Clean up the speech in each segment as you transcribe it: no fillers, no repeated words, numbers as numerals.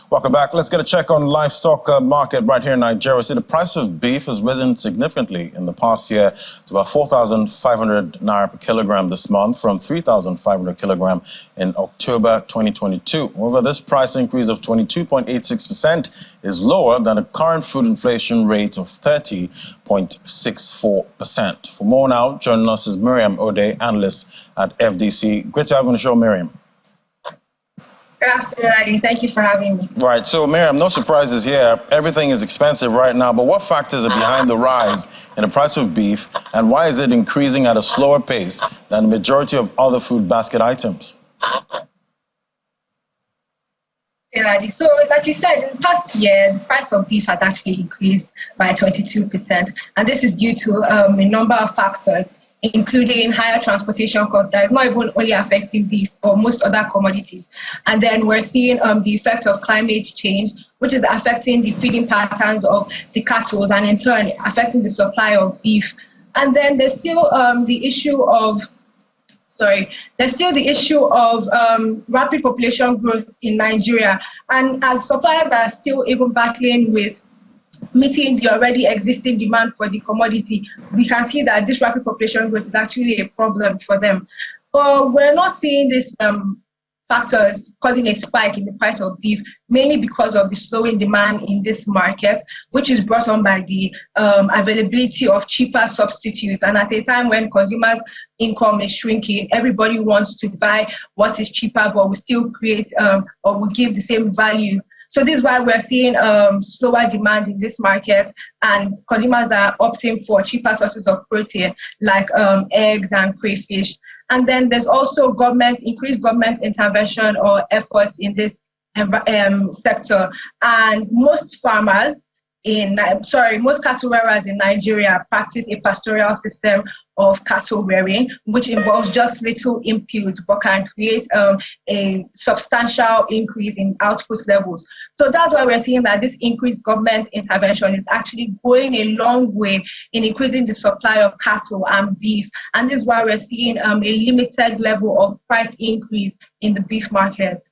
Welcome back. Let's get a check on livestock market right here in Nigeria. See, the price of beef has risen significantly in the past year to about 4,500 naira per kilogram this month from 3,500 kilogram in October 2022. However, this price increase of 22.86% is lower than the current food inflation rate of 30.64%. For more now, joining us is Miriam Ode, analyst at FDC. Great to have you on the show, Miriam. Good afternoon, Adi. Thank you for having me. Right. So, Miriam, no surprises here. Everything is expensive right now. But what factors are behind the rise in the price of beef, and why is it increasing at a slower pace than the majority of other food basket items? Yeah, Adi. So, like you said, in the past year, the price of beef has actually increased by 22%. And this is due to a number of factors, including higher transportation costs that is not even only affecting beef or most other commodities. And then we're seeing the effect of climate change, which is affecting the feeding patterns of the cattle and in turn affecting the supply of beef. And then there's still the issue of rapid population growth in Nigeria. And as suppliers are still even battling with meeting the already existing demand for the commodity, we can see that this rapid population growth is actually a problem for them. But we're not seeing these factors causing a spike in the price of beef, mainly because of the slowing demand in this market, which is brought on by the availability of cheaper substitutes. And at a time when consumers' income is shrinking, everybody wants to buy what is cheaper, but will still create or will give the same value. So this is why we're seeing slower demand in this market, and consumers are opting for cheaper sources of protein like eggs and crayfish. And then there's also increased government intervention or efforts in this sector. And most cattle rearers in Nigeria practice a pastoral system of cattle rearing, which involves just little input but can create a substantial increase in output levels. So that's why we're seeing that this increased government intervention is actually going a long way in increasing the supply of cattle and beef. And this is why we're seeing a limited level of price increase in the beef market.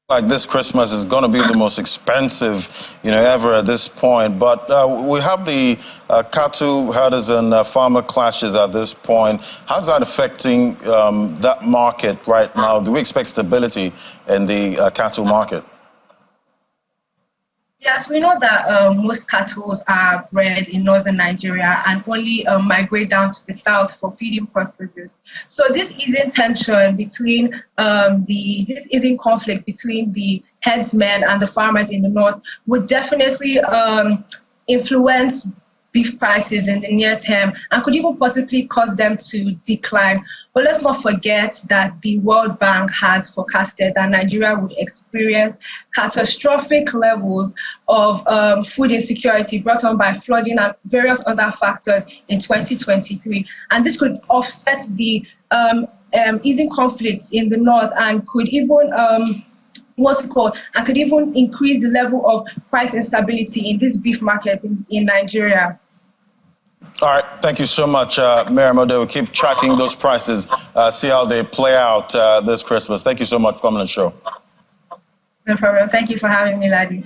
Like this Christmas is going to be the most expensive, ever at this point. But we have the cattle herders and farmer clashes at this point. How's that affecting that market right now? Do we expect stability in the cattle market? Yes, we know that most cattle are bred in northern Nigeria and only migrate down to the south for feeding purposes. So this isn't tension between this isn't conflict between the herdsmen and the farmers in the north would definitely influence beef prices in the near term and could even possibly cause them to decline. But let's not forget that the World Bank has forecasted that Nigeria would experience catastrophic levels of food insecurity brought on by flooding and various other factors in 2023. And this could offset the easing conflicts in the north and could even could even increase the level of price instability in this beef market in Nigeria. All right. Thank you so much, Miriam Ode. We'll keep tracking those prices, see how they play out this Christmas. Thank you so much for coming on the show. No problem. Thank you for having me, Ladi.